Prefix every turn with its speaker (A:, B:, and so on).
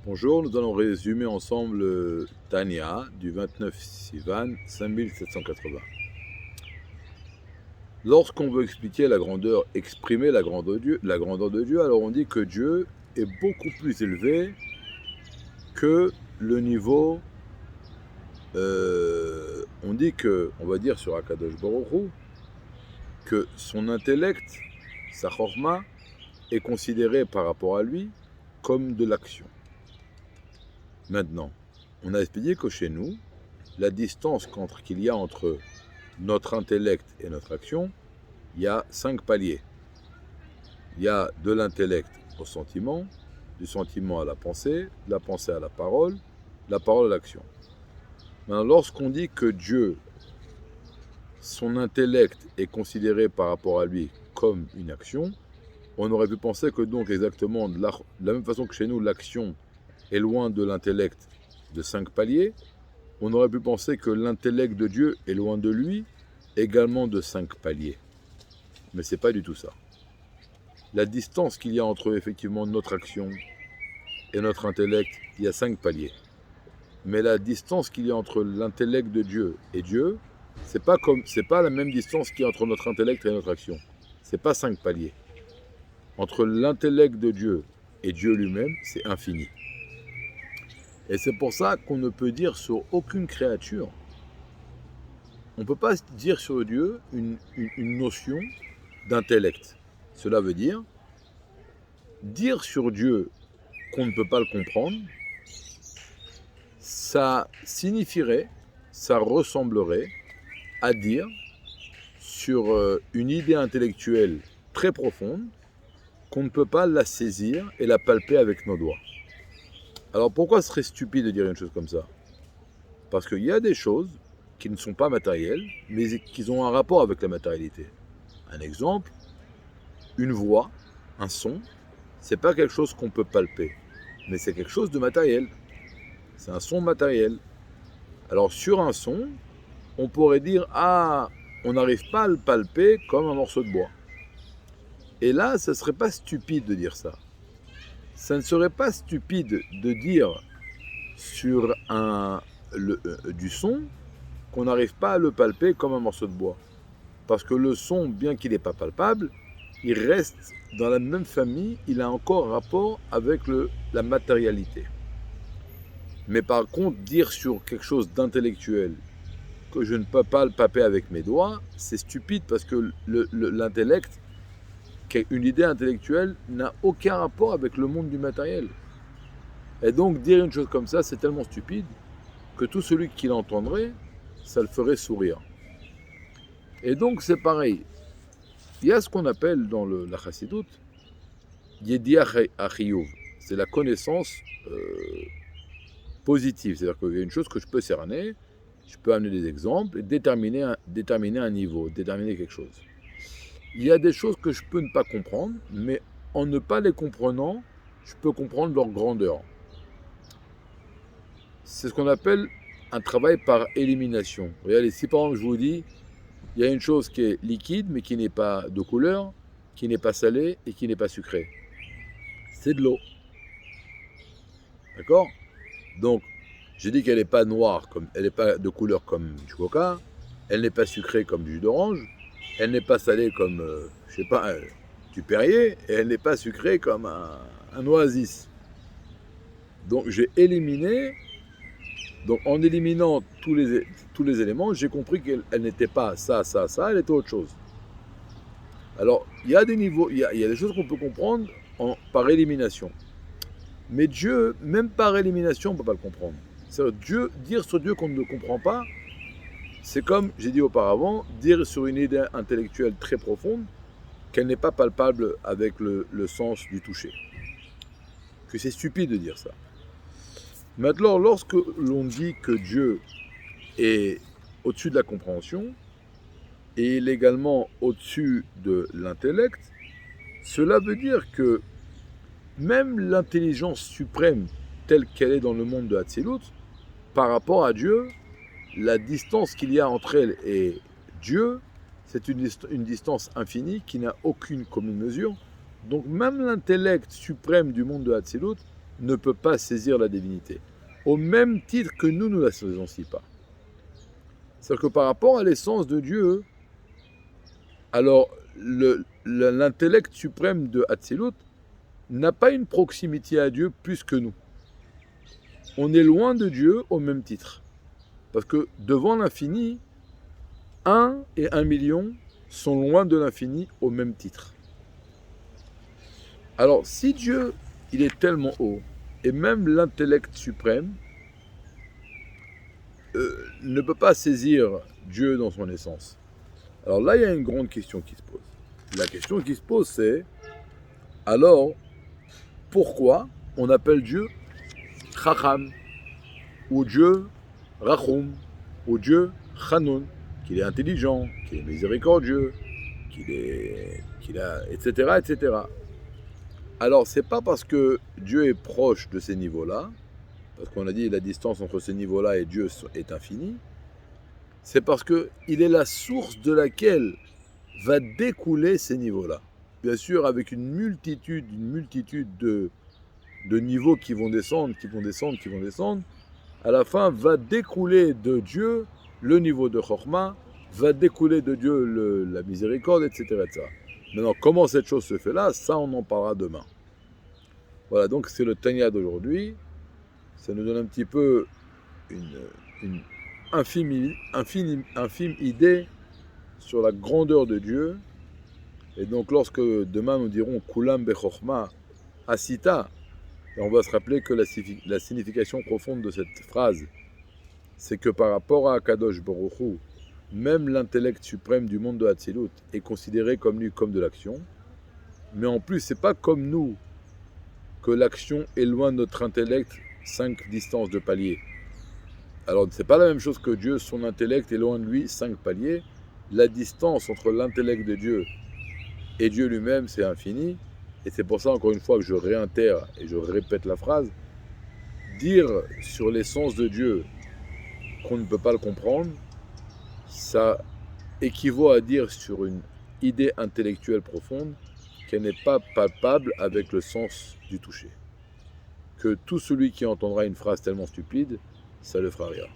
A: Bonjour, nous allons résumer ensemble Tania du 29 Sivan 5780. Lorsqu'on veut exprimer la grandeur de Dieu, alors on dit que Dieu est beaucoup plus élevé que le niveau. On dit que, on va dire sur Akadosh Baruch Hu, que son intellect, sa chorma, est considéré par rapport à lui comme de l'action. Maintenant, on a expliqué que chez nous, la distance qu'il y a entre notre intellect et notre action, il y a 5 paliers. Il y a de l'intellect au sentiment, du sentiment à la pensée, de la pensée à la parole à l'action. Maintenant, lorsqu'on dit que Dieu, son intellect est considéré par rapport à lui comme une action, on aurait pu penser que donc exactement de la même façon que chez nous, l'action est loin de l'intellect de 5 paliers, on aurait pu penser que l'intellect de Dieu est loin de lui également de 5 paliers. Mais c'est pas du tout ça. La distance qu'il y a entre effectivement notre action et notre intellect, il y a 5 paliers. Mais la distance qu'il y a entre l'intellect de Dieu et Dieu, c'est pas la même distance qu'il y a entre notre intellect et notre action. C'est pas 5 paliers. Entre l'intellect de Dieu et Dieu lui-même, c'est infini. Et c'est pour ça qu'on ne peut dire sur aucune créature, on ne peut pas dire sur Dieu une notion d'intellect. Cela veut dire sur Dieu qu'on ne peut pas le comprendre, ça signifierait, ça ressemblerait à dire sur une idée intellectuelle très profonde qu'on ne peut pas la saisir et la palper avec nos doigts. Alors pourquoi ce serait stupide de dire une chose comme ça? Parce qu'il y a des choses qui ne sont pas matérielles, mais qui ont un rapport avec la matérialité. Un exemple, une voix, un son, c'est pas quelque chose qu'on peut palper, mais c'est quelque chose de matériel. C'est un son matériel. Alors sur un son, on pourrait dire « Ah, on n'arrive pas à le palper comme un morceau de bois ». Et là, ça ne serait pas stupide de dire ça. Ça ne serait pas stupide de dire sur du son qu'on n'arrive pas à le palper comme un morceau de bois. Parce que le son, bien qu'il n'est pas palpable, il reste dans la même famille, il a encore rapport avec la matérialité. Mais par contre, dire sur quelque chose d'intellectuel que je ne peux pas le palper avec mes doigts, c'est stupide parce que l'intellect, une idée intellectuelle, n'a aucun rapport avec le monde du matériel. Et donc dire une chose comme ça, c'est tellement stupide que tout celui qui l'entendrait, ça le ferait sourire. Et donc c'est pareil. Il y a ce qu'on appelle dans la Chassidut, Yediah Achiyuv. C'est la connaissance positive. C'est-à-dire qu'il y a une chose que je peux cerner, je peux amener des exemples et déterminer un niveau, déterminer quelque chose. Il y a des choses que je peux ne pas comprendre, mais en ne pas les comprenant, je peux comprendre leur grandeur. C'est ce qu'on appelle un travail par élimination. Regardez, si par exemple je vous dis, il y a une chose qui est liquide, mais qui n'est pas de couleur, qui n'est pas salée et qui n'est pas sucrée. C'est de l'eau. D'accord? Donc, j'ai dit qu'elle n'est pas noire, elle n'est pas de couleur comme du coca, elle n'est pas sucrée comme du jus d'orange, elle n'est pas salée comme, du Perrier, et elle n'est pas sucrée comme un Oasis. Donc, j'ai éliminé. Donc en éliminant tous les éléments, j'ai compris qu'elle n'était pas ça, elle était autre chose. Alors, il y a des niveaux, il y a des choses qu'on peut comprendre par élimination. Mais Dieu, même par élimination, on ne peut pas le comprendre. C'est-à-dire, dire sur Dieu qu'on ne le comprend pas, c'est comme, j'ai dit auparavant, dire sur une idée intellectuelle très profonde qu'elle n'est pas palpable avec le sens du toucher. Que c'est stupide de dire ça. Maintenant, lorsque l'on dit que Dieu est au-dessus de la compréhension et il est également au-dessus de l'intellect, cela veut dire que même l'intelligence suprême telle qu'elle est dans le monde de Hatzilut, par rapport à Dieu, la distance qu'il y a entre elle et Dieu, c'est une distance infinie qui n'a aucune commune mesure. Donc même l'intellect suprême du monde de Hatzilut ne peut pas saisir la divinité. Au même titre que nous ne la saisissons pas. C'est-à-dire que par rapport à l'essence de Dieu, alors l'intellect suprême de Hatzilut n'a pas une proximité à Dieu plus que nous. On est loin de Dieu au même titre. Parce que devant l'infini, 1 et 1 million sont loin de l'infini au même titre. Alors si Dieu, il est tellement haut, et même l'intellect suprême ne peut pas saisir Dieu dans son essence. Alors là, il y a une grande question qui se pose. La question qui se pose, c'est, alors, pourquoi on appelle Dieu Chacham, ou Dieu Rachum, ou Dieu Chanun, qu'il est intelligent, qu'il est miséricordieux, etc., etc. Alors, c'est pas parce que Dieu est proche de ces niveaux-là, parce qu'on a dit la distance entre ces niveaux-là et Dieu est infinie, c'est parce qu'il est la source de laquelle va découler ces niveaux-là. Bien sûr, avec une multitude de niveaux qui vont descendre, à la fin va découler de Dieu le niveau de Chokhmah, va découler de Dieu la miséricorde, etc., etc. Maintenant, comment cette chose se fait là, ça on en parlera demain. Voilà, donc c'est le Tanya d'aujourd'hui. Ça nous donne un petit peu une infime idée sur la grandeur de Dieu. Et donc lorsque demain nous dirons Kulam Bechokhmah Asita, on va se rappeler que la signification profonde de cette phrase, c'est que par rapport à Kadosh Baruch Hu, même l'intellect suprême du monde de Hatzilut est considéré comme lui comme de l'action. Mais en plus, c'est pas comme nous que l'action éloigne notre intellect 5 distances de paliers. Alors, c'est pas la même chose que Dieu, son intellect éloigne de lui 5 paliers. La distance entre l'intellect de Dieu et Dieu lui-même, c'est infini. Et c'est pour ça, encore une fois, que je réitère et je répète la phrase. Dire sur l'essence de Dieu qu'on ne peut pas le comprendre, ça équivaut à dire sur une idée intellectuelle profonde qu'elle n'est pas palpable avec le sens du toucher. Que tout celui qui entendra une phrase tellement stupide, ça le fera rire.